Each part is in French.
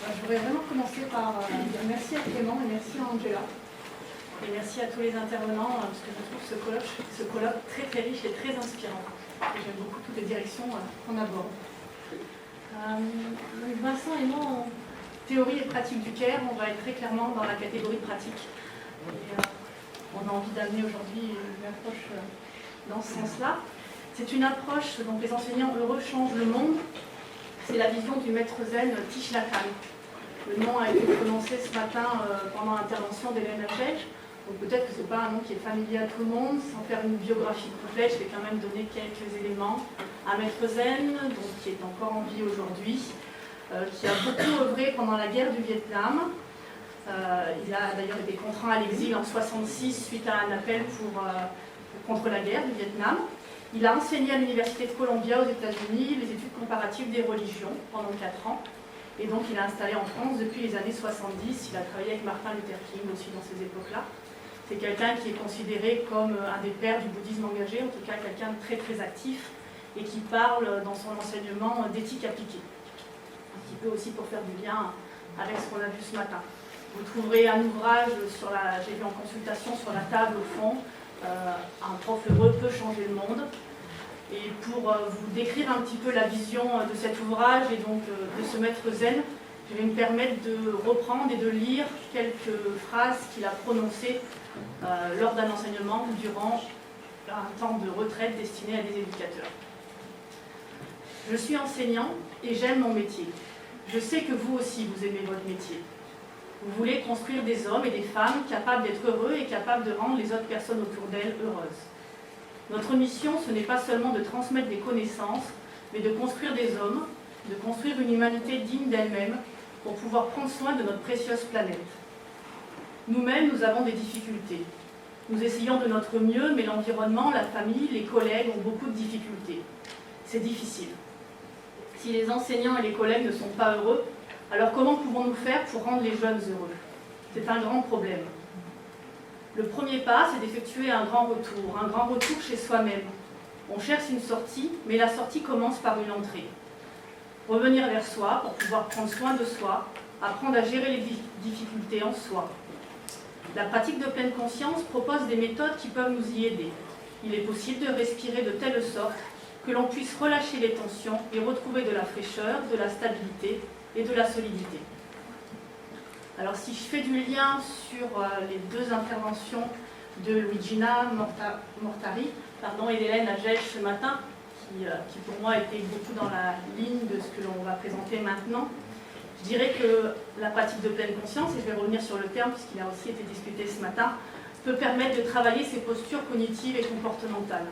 Je voudrais vraiment commencer par dire merci à Clément et merci à Angela. Et merci à tous les intervenants, parce que je trouve ce colloque très très riche et très inspirant. Et j'aime beaucoup toutes les directions qu'on aborde. Vincent et moi, en théorie et pratique du CARE, on va être très clairement dans la catégorie pratique. Et, on a envie d'amener aujourd'hui une approche dans ce sens-là. C'est une approche dont les enseignants heureux changent le monde. C'est la vision du maître zen Thich Nhat Hanh. Le nom a été prononcé ce matin pendant l'intervention d'Hélène Hachège. Donc peut-être que ce n'est pas un nom qui est familier à tout le monde. Sans faire une biographie complète, je vais quand même donner quelques éléments. Un maître zen, donc, qui est encore en vie aujourd'hui, qui a beaucoup œuvré pendant la guerre du Vietnam. Il a d'ailleurs été contraint à l'exil en 1966 suite à un appel contre la guerre du Vietnam. Il a enseigné à l'Université de Columbia aux États-Unis les études comparatives des religions pendant 4 ans. Et donc il est installé en France depuis les années 70. Il a travaillé avec Martin Luther King aussi dans ces époques-là. C'est quelqu'un qui est considéré comme un des pères du bouddhisme engagé, en tout cas quelqu'un de très très actif et qui parle dans son enseignement d'éthique appliquée. Un petit peu aussi pour faire du lien avec ce qu'on a vu ce matin. Vous trouverez un ouvrage, j'ai vu en consultation sur la table au fond, un prof heureux peut changer le monde. Et pour vous décrire un petit peu la vision de cet ouvrage et donc de ce maître zen, je vais me permettre de reprendre et de lire quelques phrases qu'il a prononcées lors d'un enseignement durant un temps de retraite destiné à des éducateurs. Je suis enseignant et j'aime mon métier. Je sais que vous aussi, vous aimez votre métier. Vous voulez construire des hommes et des femmes capables d'être heureux et capables de rendre les autres personnes autour d'elles heureuses. Notre mission, ce n'est pas seulement de transmettre des connaissances, mais de construire des hommes, de construire une humanité digne d'elle-même pour pouvoir prendre soin de notre précieuse planète. Nous-mêmes, nous avons des difficultés. Nous essayons de notre mieux, mais l'environnement, la famille, les collègues ont beaucoup de difficultés. C'est difficile. Si les enseignants et les collègues ne sont pas heureux, alors comment pouvons-nous faire pour rendre les jeunes heureux? C'est un grand problème. Le premier pas, c'est d'effectuer un grand retour chez soi-même. On cherche une sortie, mais la sortie commence par une entrée. Revenir vers soi pour pouvoir prendre soin de soi, apprendre à gérer les difficultés en soi. La pratique de pleine conscience propose des méthodes qui peuvent nous y aider. Il est possible de respirer de telle sorte que l'on puisse relâcher les tensions et retrouver de la fraîcheur, de la stabilité et de la solidité. Alors si je fais du lien sur les deux interventions de Luigina Mortari et d'Hélène Hachège ce matin, qui pour moi était beaucoup dans la ligne de ce que l'on va présenter maintenant, je dirais que la pratique de pleine conscience, et je vais revenir sur le terme puisqu'il a aussi été discuté ce matin, peut permettre de travailler ses postures cognitives et comportementales.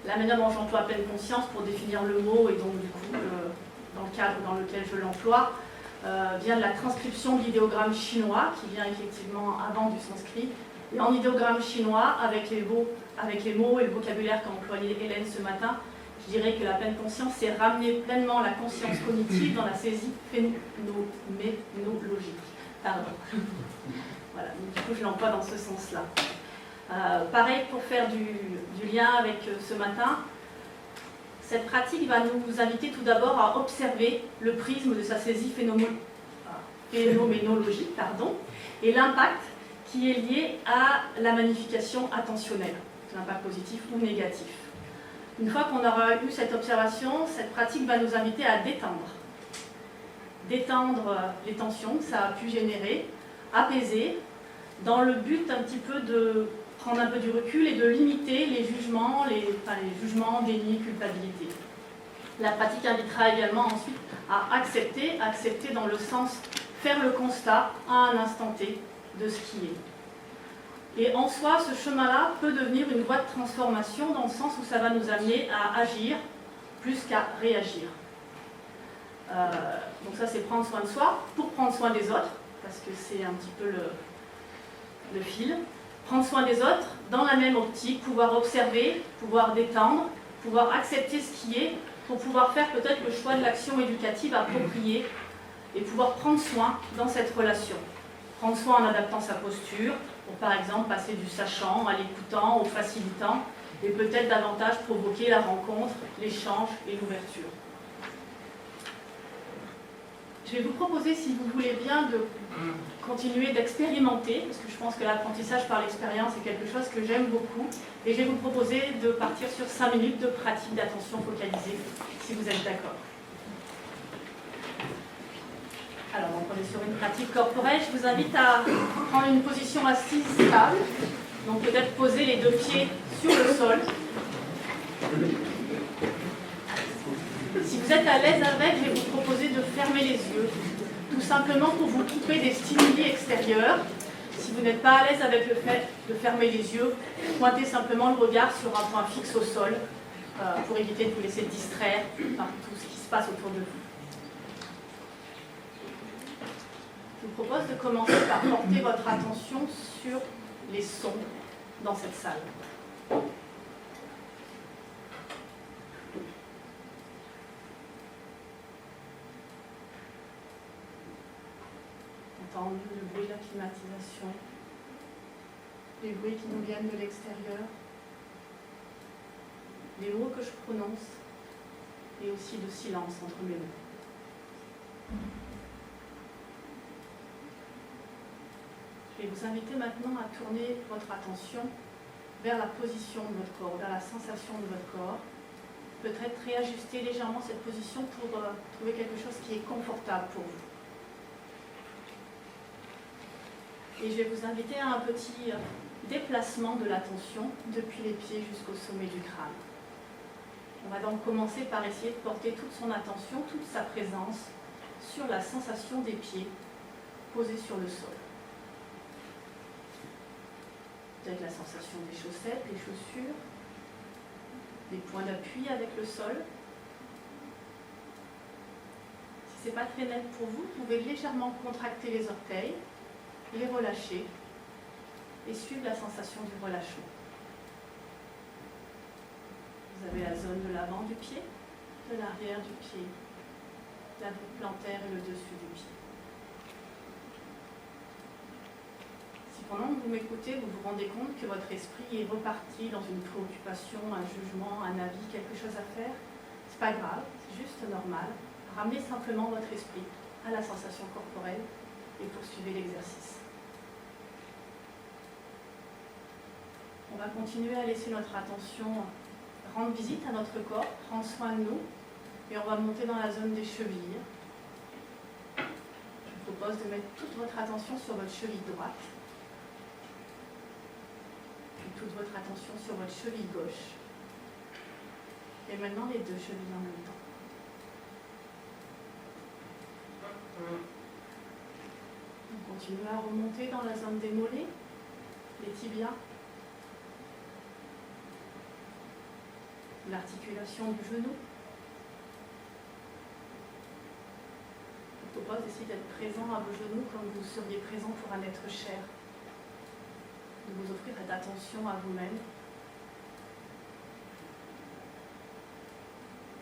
La manière dont j'emploie pleine conscience pour définir le mot et donc du coup dans le cadre dans lequel je l'emploie, vient de la transcription de l'idéogramme chinois, qui vient effectivement avant du sanskrit. Et en idéogramme chinois, avec les mots et le vocabulaire qu'a employé Hélène ce matin, je dirais que la pleine conscience, c'est ramener pleinement la conscience cognitive dans la saisie phénoménologique. Voilà, donc du coup je l'emploie dans ce sens-là. Pareil pour faire du lien avec ce matin. Cette pratique va nous inviter tout d'abord à observer le prisme de sa saisie phénoménologique et l'impact qui est lié à la magnification attentionnelle, l'impact positif ou négatif. Une fois qu'on aura eu cette observation, cette pratique va nous inviter à détendre les tensions que ça a pu générer, apaiser, dans le but un petit peu de prendre un peu du recul et de limiter les jugements, déni, culpabilité. La pratique invitera également ensuite à accepter dans le sens faire le constat à un instant T de ce qui est. Et en soi, ce chemin-là peut devenir une voie de transformation dans le sens où ça va nous amener à agir plus qu'à réagir. Donc ça, c'est prendre soin de soi pour prendre soin des autres, parce que c'est un petit peu le fil. Prendre soin des autres, dans la même optique, pouvoir observer, pouvoir détendre, pouvoir accepter ce qui est, pour pouvoir faire peut-être le choix de l'action éducative appropriée et pouvoir prendre soin dans cette relation. Prendre soin en adaptant sa posture, pour par exemple passer du sachant à l'écoutant, au facilitant, et peut-être davantage provoquer la rencontre, l'échange et l'ouverture. Je vais vous proposer, si vous voulez bien, de continuer d'expérimenter, parce que je pense que l'apprentissage par l'expérience est quelque chose que j'aime beaucoup. Et je vais vous proposer de partir sur 5 minutes de pratique d'attention focalisée, si vous êtes d'accord. Alors, donc on est sur une pratique corporelle. Je vous invite à prendre une position assise stable. Donc peut-être poser les 2 pieds sur le sol. Si vous êtes à l'aise avec, je vais vous proposer de fermer les yeux, tout simplement pour vous couper des stimuli extérieurs. Si vous n'êtes pas à l'aise avec le fait de fermer les yeux, pointez simplement le regard sur un point fixe au sol pour éviter de vous laisser distraire par tout ce qui se passe autour de vous. Je vous propose de commencer par porter votre attention sur les sons dans cette salle. Entendre le bruit de la climatisation, les bruits qui nous viennent de l'extérieur, les mots que je prononce et aussi le silence entre mes mots. Je vais vous inviter maintenant à tourner votre attention vers la position de votre corps, vers la sensation de votre corps. Peut-être réajuster légèrement cette position pour trouver quelque chose qui est confortable pour vous. Et je vais vous inviter à un petit déplacement de l'attention depuis les pieds jusqu'au sommet du crâne. On va donc commencer par essayer de porter toute son attention, toute sa présence sur la sensation des pieds posés sur le sol. Peut-être la sensation des chaussettes, des chaussures, des points d'appui avec le sol. Si ce n'est pas très net pour vous, vous pouvez légèrement contracter les orteils, les relâcher et suivre la sensation du relâchement. Vous avez la zone de l'avant du pied, de l'arrière du pied, la voûte plantaire et le dessus du pied. Si pendant que vous m'écoutez, vous vous rendez compte que votre esprit est reparti dans une préoccupation, un jugement, un avis, quelque chose à faire, c'est pas grave, c'est juste normal. Ramenez simplement votre esprit à la sensation corporelle et poursuivez l'exercice. On va continuer à laisser notre attention rendre visite à notre corps, prendre soin de nous, et on va monter dans la zone des chevilles. Je vous propose de mettre toute votre attention sur votre cheville droite, puis toute votre attention sur votre cheville gauche, et maintenant les 2 chevilles en même temps. On continue à remonter dans la zone des mollets, les tibias, l'articulation du genou. Je vous propose d'essayer d'être présent à vos genoux comme vous seriez présent pour un être cher. De vous offrir cette attention à vous-même.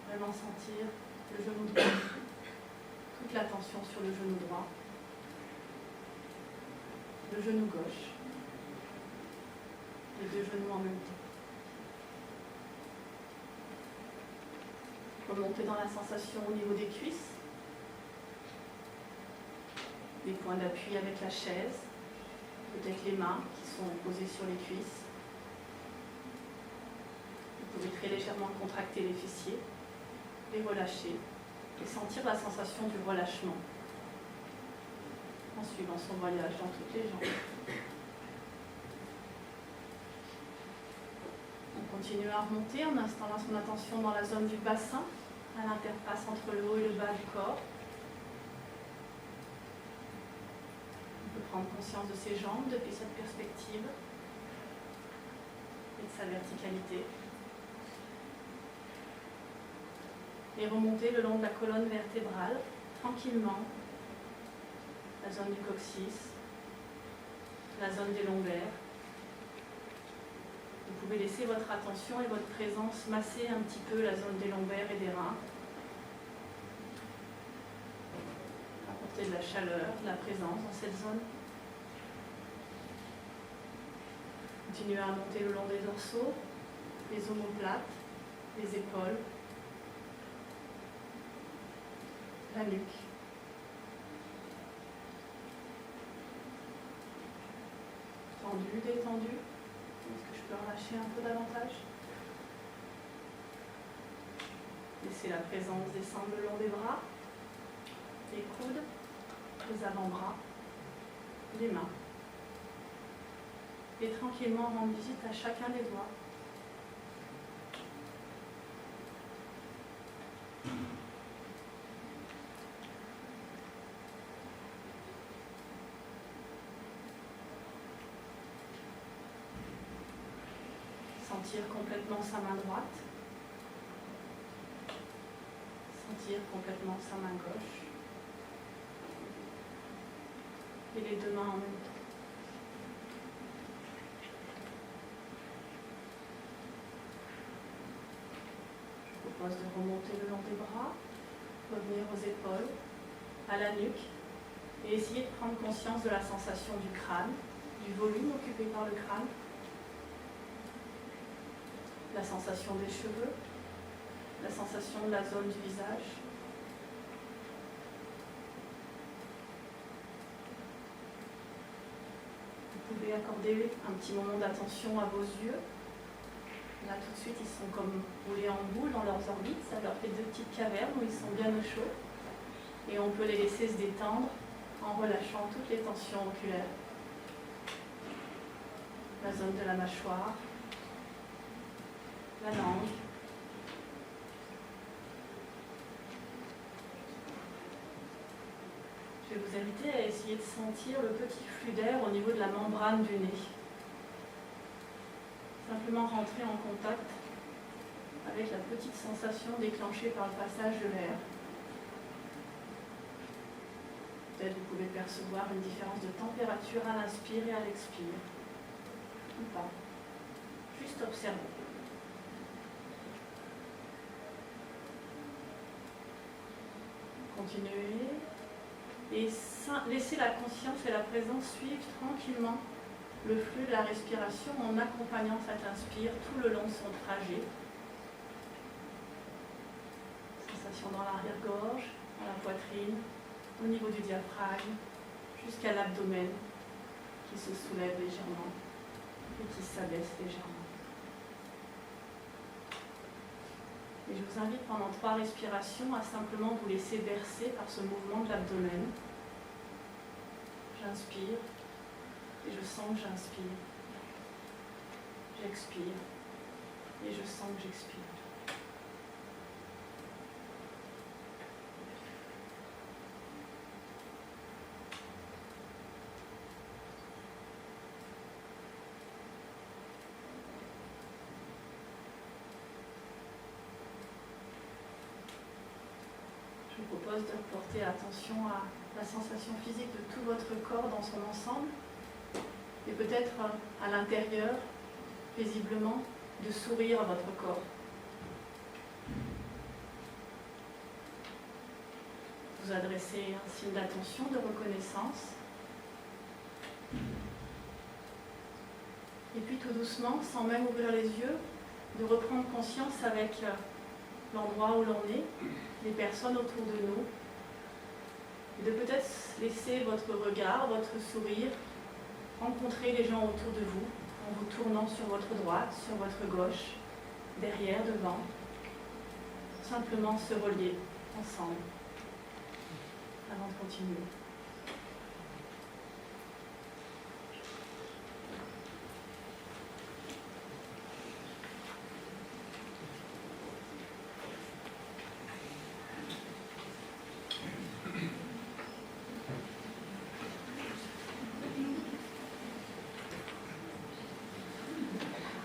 Vraiment sentir le genou droit. Toute l'attention sur le genou droit. Le genou gauche. Les 2 genoux en même temps. Remonter dans la sensation au niveau des cuisses, les points d'appui avec la chaise, peut-être les mains qui sont posées sur les cuisses. Vous pouvez très légèrement contracter les fessiers, les relâcher et sentir la sensation du relâchement en suivant son voyage dans toutes les jambes. On continue à remonter en installant son attention dans la zone du bassin, à l'interface entre le haut et le bas du corps. On peut prendre conscience de ses jambes depuis cette perspective et de sa verticalité. Et remonter le long de la colonne vertébrale, tranquillement, la zone du coccyx, la zone des lombaires. Vous pouvez laisser votre attention et votre présence masser un petit peu la zone des lombaires et des reins. Apporter de la chaleur, de la présence dans cette zone. Continuez à monter le long des dorsaux, les omoplates, les épaules, la nuque, détendu, détendu. Est-ce que je peux relâcher un peu davantage? Laissez la présence descendre le long des bras, les coudes, les avant-bras, les mains. Et tranquillement rendre visite à chacun des doigts. Sentir complètement sa main droite. Sentir complètement sa main gauche. Et les deux mains en même temps. Je vous propose de remonter le long des bras, revenir aux épaules, à la nuque, et essayer de prendre conscience de la sensation du crâne, du volume occupé par le crâne, la sensation des cheveux, la sensation de la zone du visage. Vous pouvez accorder un petit moment d'attention à vos yeux. Là, tout de suite, ils sont comme roulés en boule dans leurs orbites. Ça leur fait deux petites cavernes où ils sont bien au chaud. Et on peut les laisser se détendre en relâchant toutes les tensions oculaires. La zone de la mâchoire, la langue. Je vais vous inviter à essayer de sentir le petit flux d'air au niveau de la membrane du nez. Simplement rentrer en contact avec la petite sensation déclenchée par le passage de l'air. Peut-être vous pouvez percevoir une différence de température à l'inspire et à l'expire. Ou pas. Juste observer. Continuez. Et laissez la conscience et la présence suivre tranquillement le flux de la respiration en accompagnant cet inspire tout le long de son trajet. Sensation dans l'arrière-gorge, dans la poitrine, au niveau du diaphragme, jusqu'à l'abdomen qui se soulève légèrement et qui s'abaisse légèrement. Et je vous invite pendant 3 respirations à simplement vous laisser bercer par ce mouvement de l'abdomen. J'inspire et je sens que j'inspire. J'expire et je sens que j'expire. Je vous propose de porter attention à la sensation physique de tout votre corps dans son ensemble et peut-être à l'intérieur, paisiblement, de sourire à votre corps. Vous adressez un signe d'attention, de reconnaissance. Et puis tout doucement, sans même ouvrir les yeux, de reprendre conscience avec l'endroit où l'on est, les personnes autour de nous, et de peut-être laisser votre regard, votre sourire, rencontrer les gens autour de vous, en vous tournant sur votre droite, sur votre gauche, derrière, devant, simplement se relier ensemble, avant de continuer.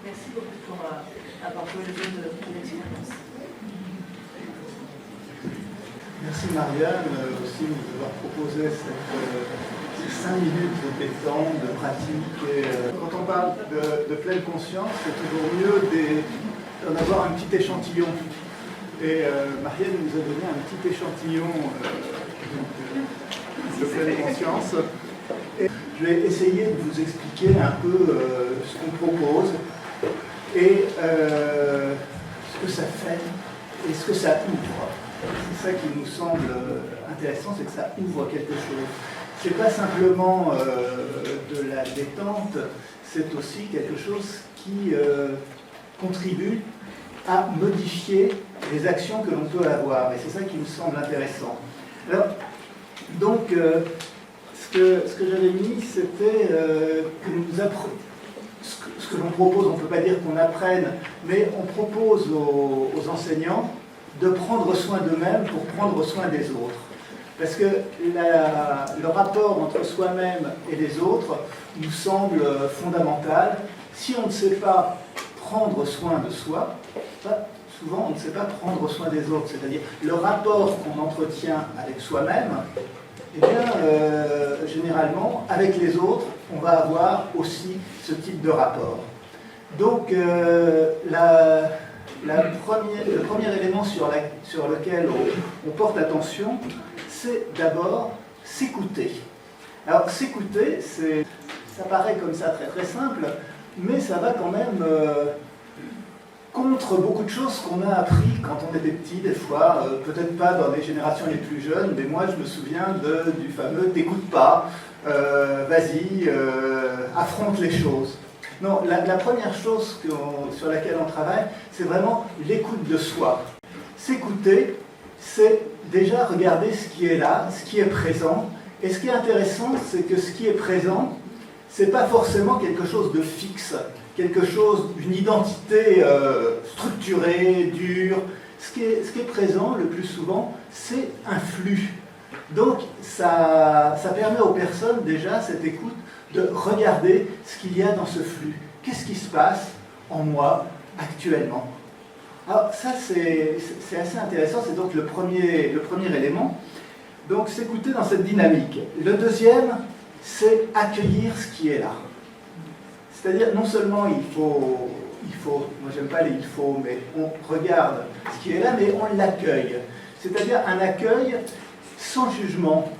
Merci beaucoup pour avoir joué le jeu de l'expérience. Merci Marianne aussi de nous avoir proposé ces 5 minutes de détente, de pratique. Et, quand on parle de pleine conscience, c'est toujours mieux d'en avoir un petit échantillon. Et Marianne nous a donné un petit échantillon de pleine conscience. Et je vais essayer de vous expliquer un peu ce qu'on propose et ce que ça fait et ce que ça ouvre. C'est ça qui nous semble intéressant, c'est que ça ouvre quelque chose. c'est pas simplement de la détente, c'est aussi quelque chose qui contribue à modifier les actions que l'on peut avoir. Et c'est ça qui me semble intéressant. Alors, donc, ce que j'avais mis, c'était que nous apprenons. Ce que l'on propose, on ne peut pas dire qu'on apprenne, mais on propose aux enseignants de prendre soin d'eux-mêmes pour prendre soin des autres. Parce que le rapport entre soi-même et les autres nous semble fondamental. Si on ne sait pas prendre soin de soi, souvent on ne sait pas prendre soin des autres. C'est-à-dire le rapport qu'on entretient avec soi-même, eh bien, généralement, avec les autres, on va avoir aussi ce type de rapport. Donc, le premier élément sur lequel on porte attention, c'est d'abord s'écouter. Alors, s'écouter, ça paraît comme ça très très simple, mais ça va quand même contre beaucoup de choses qu'on a appris quand on était petit, des fois, peut-être pas dans les générations les plus jeunes, mais moi je me souviens du fameux « t'écoute pas, vas-y, affronte les choses ». Non, la première chose sur laquelle on travaille, c'est vraiment l'écoute de soi. S'écouter, c'est déjà regarder ce qui est là, ce qui est présent, et ce qui est intéressant, c'est que ce qui est présent, c'est pas forcément quelque chose de fixe, quelque chose, une identité structurée, dure. Ce qui est présent le plus souvent, c'est un flux. Donc ça permet aux personnes déjà, cette écoute, de regarder ce qu'il y a dans ce flux. Qu'est-ce qui se passe en moi actuellement? Alors ça c'est assez intéressant, c'est donc le premier élément. Donc s'écouter dans cette dynamique. Le deuxième, c'est accueillir ce qui est là. C'est-à-dire, non seulement il faut, moi j'aime pas les il faut, mais on regarde ce qui est là, mais on l'accueille. C'est-à-dire un accueil sans jugement,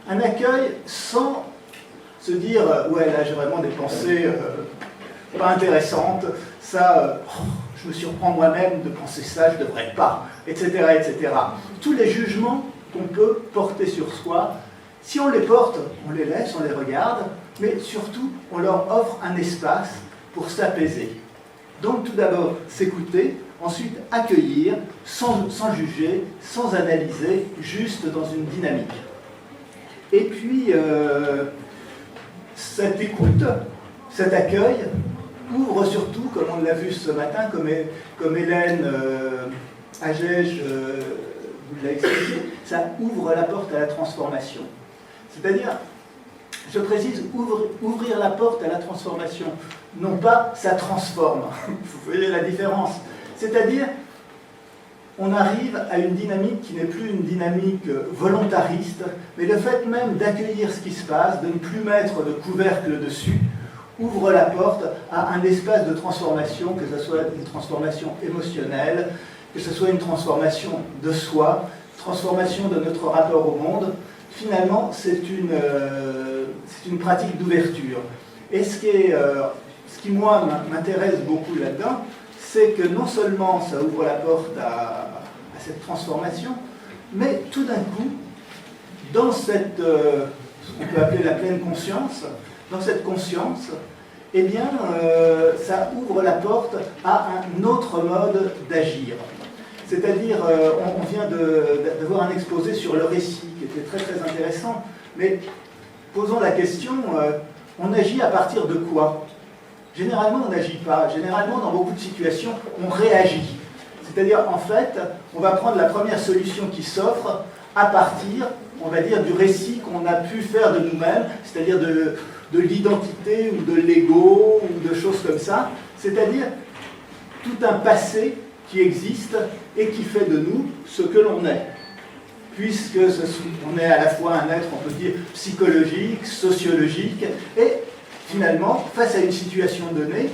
un accueil sans se dire, ouais là j'ai vraiment des pensées pas intéressantes, ça, je me surprends moi-même de penser ça, je ne devrais pas, etc., etc. Tous les jugements qu'on peut porter sur soi, si on les porte, on les laisse, on les regarde, mais surtout, on leur offre un espace pour s'apaiser. Donc tout d'abord, s'écouter, ensuite accueillir, sans juger, sans analyser, juste dans une dynamique. Et puis, cette écoute, cet accueil, ouvre surtout, comme on l'a vu ce matin, comme Hélène Agege vous l'a expliqué, ça ouvre la porte à la transformation. C'est-à-dire, je précise, ouvrir la porte à la transformation. Non pas, ça transforme. Vous voyez la différence. C'est-à-dire, on arrive à une dynamique qui n'est plus une dynamique volontariste, mais le fait même d'accueillir ce qui se passe, de ne plus mettre de couvercle dessus, ouvre la porte à un espace de transformation, que ce soit une transformation émotionnelle, que ce soit une transformation de soi, transformation de notre rapport au monde. Finalement, c'est une pratique d'ouverture. Et ce qui moi, m'intéresse beaucoup là-dedans, c'est que non seulement ça ouvre la porte à cette transformation, mais tout d'un coup, dans cette, ce qu'on peut appeler la pleine conscience, dans cette conscience, eh bien, ça ouvre la porte à un autre mode d'agir. C'est-à-dire, on vient de voir un exposé sur le récit, qui était très très intéressant, mais posons la question, on agit à partir de quoi? Généralement, on n'agit pas. Généralement, dans beaucoup de situations, on réagit. C'est-à-dire, en fait, on va prendre la première solution qui s'offre à partir, on va dire, du récit qu'on a pu faire de nous-mêmes, c'est-à-dire de l'identité ou de l'ego ou de choses comme ça. C'est-à-dire tout un passé qui existe et qui fait de nous ce que l'on est. Puisque on est à la fois un être, on peut dire, psychologique, sociologique, et finalement, face à une situation donnée,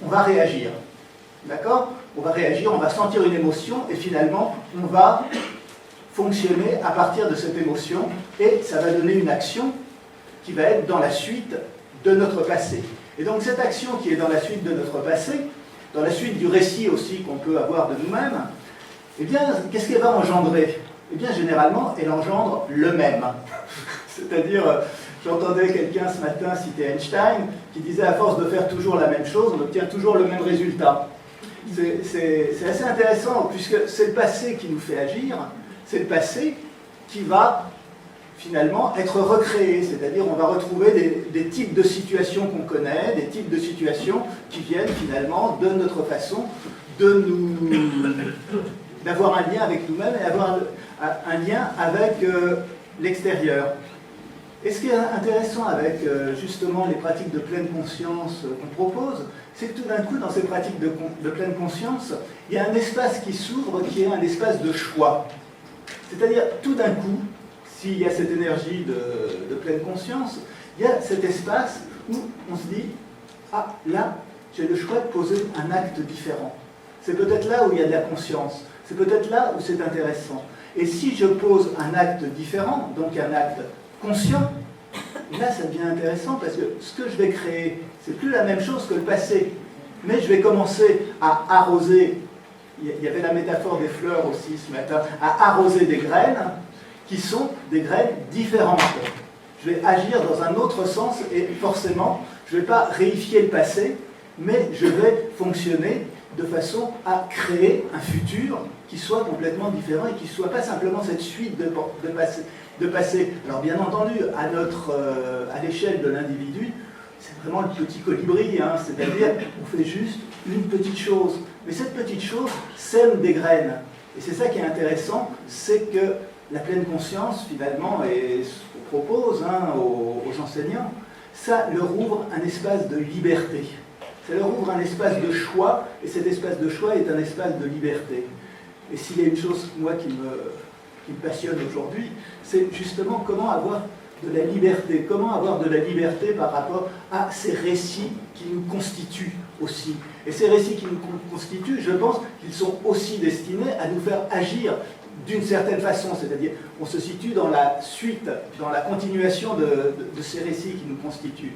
on va réagir. D'accord? On va réagir, on va sentir une émotion, et finalement, on va fonctionner à partir de cette émotion, et ça va donner une action qui va être dans la suite de notre passé. Et donc cette action qui est dans la suite de notre passé, dans la suite du récit aussi qu'on peut avoir de nous-mêmes, eh bien, qu'est-ce qu'elle va engendrer? eh bien généralement, elle engendre le même. C'est-à-dire, j'entendais quelqu'un ce matin citer Einstein, qui disait à force de faire toujours la même chose, on obtient toujours le même résultat. C'est assez intéressant, puisque c'est le passé qui nous fait agir, c'est le passé qui va finalement être recréé, c'est-à-dire on va retrouver des types de situations qu'on connaît, des types de situations qui viennent finalement de notre façon d'avoir un lien avec nous-mêmes et avoir un lien avec l'extérieur. Et ce qui est intéressant avec justement les pratiques de pleine conscience qu'on propose, c'est que tout d'un coup, dans ces pratiques de pleine conscience, il y a un espace qui s'ouvre qui est un espace de choix. C'est-à-dire, tout d'un coup, s'il y a cette énergie de pleine conscience, il y a cet espace où on se dit « Ah, là, j'ai le choix de poser un acte différent. » C'est peut-être là où il y a de la conscience. C'est peut-être là où c'est intéressant. Et si je pose un acte différent, donc un acte conscient, là ça devient intéressant parce que ce que je vais créer, c'est plus la même chose que le passé. Mais je vais commencer à arroser, il y avait la métaphore des fleurs aussi ce matin, à arroser des graines qui sont des graines différentes. Je vais agir dans un autre sens et forcément, je ne vais pas réifier le passé, mais je vais fonctionner de façon à créer un futur qui soit complètement différent et qui ne soit pas simplement cette suite de passé. Alors bien entendu, à l'échelle de l'individu, c'est vraiment le petit colibri, hein, c'est-à-dire on fait juste une petite chose. Mais cette petite chose sème des graines. Et c'est ça qui est intéressant, c'est que la pleine conscience, finalement, et ce qu'on propose aux enseignants, ça leur ouvre un espace de liberté. Ça leur ouvre un espace de choix, et cet espace de choix est un espace de liberté. Et s'il y a une chose, moi, qui me passionne aujourd'hui, c'est justement comment avoir de la liberté. Comment avoir de la liberté par rapport à ces récits qui nous constituent aussi. Et ces récits qui nous constituent, je pense qu'ils sont aussi destinés à nous faire agir d'une certaine façon, c'est-à-dire on se situe dans la suite, dans la continuation de ces récits qui nous constituent.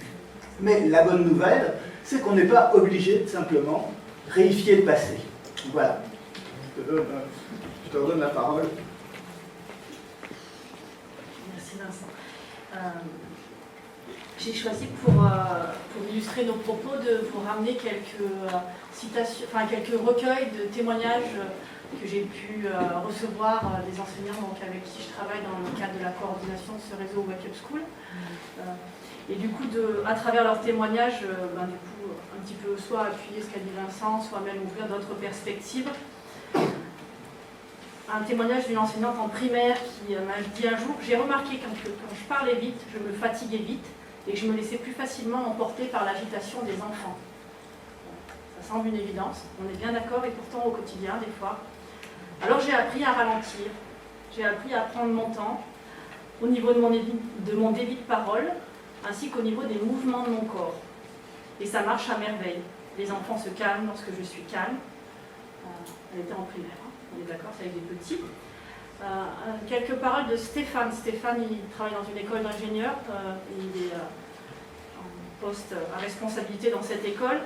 Mais la bonne nouvelle, c'est qu'on n'est pas obligé de simplement réifier le passé. Voilà. Je te redonne la parole. Merci Vincent. J'ai choisi pour illustrer nos propos de vous ramener quelques citations, enfin quelques recueils de témoignages que j'ai pu recevoir des enseignants donc, avec qui je travaille dans le cadre de la coordination de ce réseau Wake Up School. Et du coup, à travers leurs témoignages, du coup, un petit peu soit appuyer ce qu'a dit Vincent, soit même ouvrir d'autres perspectives. Un témoignage d'une enseignante en primaire qui m'a dit un jour, j'ai remarqué quand je parlais vite, je me fatiguais vite et que je me laissais plus facilement emporter par l'agitation des enfants. Ça semble une évidence, on est bien d'accord, et pourtant au quotidien, des fois. Alors j'ai appris à ralentir, j'ai appris à prendre mon temps au niveau de mon débit de parole, ainsi qu'au niveau des mouvements de mon corps. Et ça marche à merveille. Les enfants se calment lorsque je suis calme. Elle était en primaire, hein. On est d'accord, c'est avec des petits. Quelques paroles de Stéphane. Stéphane, il travaille dans une école d'ingénieurs. Il est en poste à responsabilité dans cette école.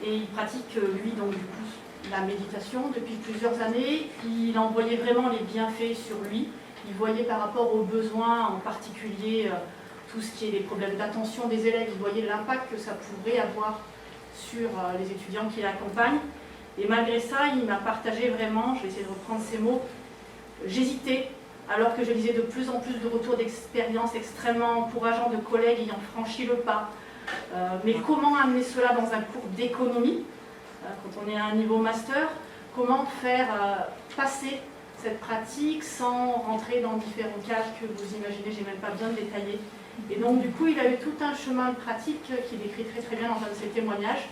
Et il pratique, lui, donc du coup, la méditation depuis plusieurs années. Il en voyait vraiment les bienfaits sur lui. Il voyait par rapport aux besoins, en particulier tout ce qui est les problèmes d'attention des élèves, il voyait l'impact que ça pourrait avoir sur les étudiants qui l'accompagnent. Et malgré ça, il m'a partagé vraiment, je vais essayer de reprendre ces mots, j'hésitais, alors que je lisais de plus en plus de retours d'expérience extrêmement encourageants de collègues ayant franchi le pas. Mais comment amener cela dans un cours d'économie, quand on est à un niveau master, comment faire passer cette pratique sans rentrer dans différents cas que vous imaginez, je n'ai même pas bien détaillé. Et donc du coup, il a eu tout un chemin de pratique qu'il décrit très très bien dans un de ses témoignages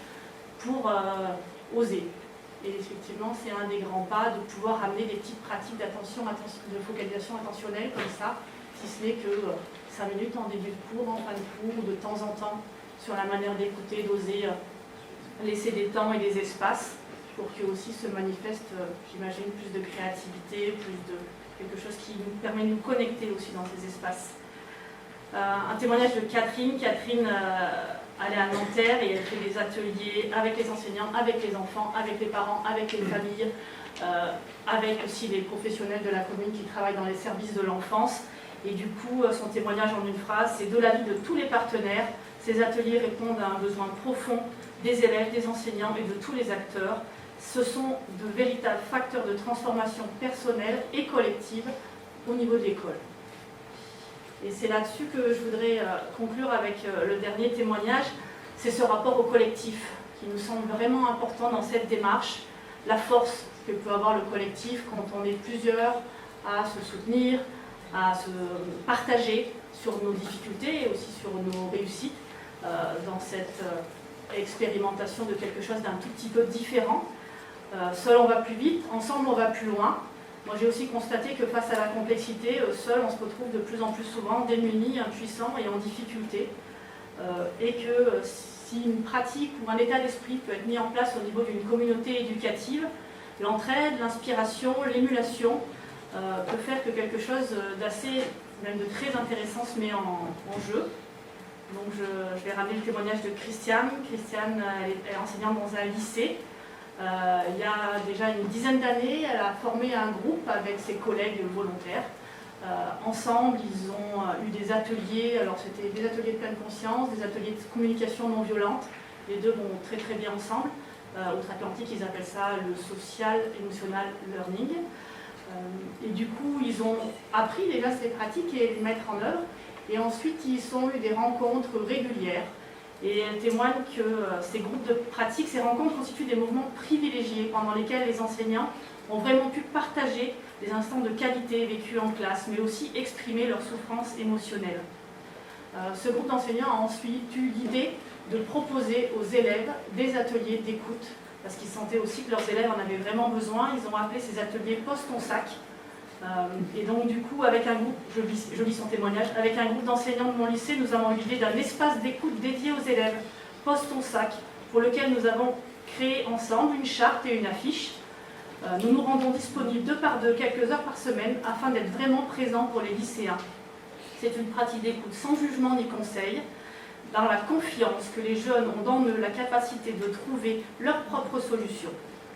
pour oser. Et effectivement, c'est un des grands pas de pouvoir amener des petites pratiques d'attention, de focalisation attentionnelle comme ça, si ce n'est que 5 minutes en début de cours, en fin de cours, ou de temps en temps, sur la manière d'écouter, d'oser laisser des temps et des espaces pour que aussi se manifeste, j'imagine, plus de créativité, plus de quelque chose qui nous permet de nous connecter aussi dans ces espaces. Un témoignage de Catherine. Catherine allait à Nanterre et elle fait des ateliers avec les enseignants, avec les enfants, avec les parents, avec les familles, avec aussi les professionnels de la commune qui travaillent dans les services de l'enfance. Et du coup, son témoignage en une phrase, c'est de l'avis de tous les partenaires, ces ateliers répondent à un besoin profond des élèves, des enseignants et de tous les acteurs. Ce sont de véritables facteurs de transformation personnelle et collective au niveau de l'école. Et c'est là-dessus que je voudrais conclure avec le dernier témoignage, c'est ce rapport au collectif qui nous semble vraiment important dans cette démarche, la force que peut avoir le collectif quand on est plusieurs à se soutenir, à se partager sur nos difficultés et aussi sur nos réussites dans cette expérimentation de quelque chose d'un tout petit peu différent. Seul on va plus vite, ensemble on va plus loin. Moi j'ai aussi constaté que face à la complexité, seul on se retrouve de plus en plus souvent démunis, impuissants et en difficulté. Et que si une pratique ou un état d'esprit peut être mis en place au niveau d'une communauté éducative, l'entraide, l'inspiration, l'émulation peut faire que quelque chose d'assez, même de très intéressant se met en jeu. Donc je vais ramener le témoignage de Christiane. Christiane est enseignante dans un lycée. Il y a déjà une dizaine d'années, elle a formé un groupe avec ses collègues volontaires. Ensemble, ils ont eu des ateliers, alors c'était des ateliers de pleine conscience, des ateliers de communication non violente. Les deux vont très très bien ensemble. Outre-Atlantique, ils appellent ça le social emotional learning. Et du coup, ils ont appris déjà ces pratiques et les mettre en œuvre. Et ensuite, ils ont eu des rencontres régulières. Et elle témoigne que ces groupes de pratique, ces rencontres constituent des moments privilégiés pendant lesquels les enseignants ont vraiment pu partager des instants de qualité vécus en classe, mais aussi exprimer leur souffrance émotionnelle. Ce groupe d'enseignants a ensuite eu l'idée de proposer aux élèves des ateliers d'écoute, parce qu'ils sentaient aussi que leurs élèves en avaient vraiment besoin. Ils ont appelé ces ateliers « Pose ton sac ». Et donc du coup, avec un groupe, je lis son témoignage, avec un groupe d'enseignants de mon lycée, nous avons eu l'idée d'un espace d'écoute dédié aux élèves, « Pose ton sac », pour lequel nous avons créé ensemble une charte et une affiche. Nous nous rendons disponibles 2 par 2, quelques heures par semaine, afin d'être vraiment présents pour les lycéens. C'est une pratique d'écoute sans jugement ni conseil, dans la confiance que les jeunes ont en eux la capacité de trouver leurs propres solutions.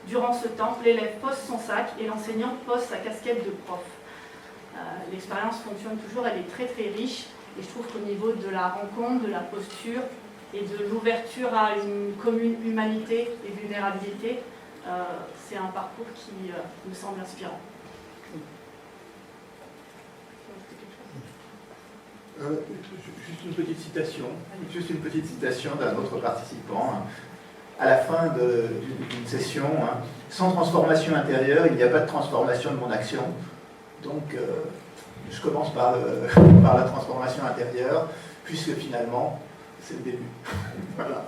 Durant ce temps, l'élève pose son sac et l'enseignant pose sa casquette de prof. L'expérience fonctionne toujours, elle est très très riche, et je trouve qu'au niveau de la rencontre, de la posture et de l'ouverture à une commune humanité et vulnérabilité, c'est un parcours qui me semble inspirant. Juste une petite citation d'un autre participant. À la fin d'une session, sans transformation intérieure, il n'y a pas de transformation de mon action. Donc, je commence par la transformation intérieure, puisque finalement, c'est le début. Voilà.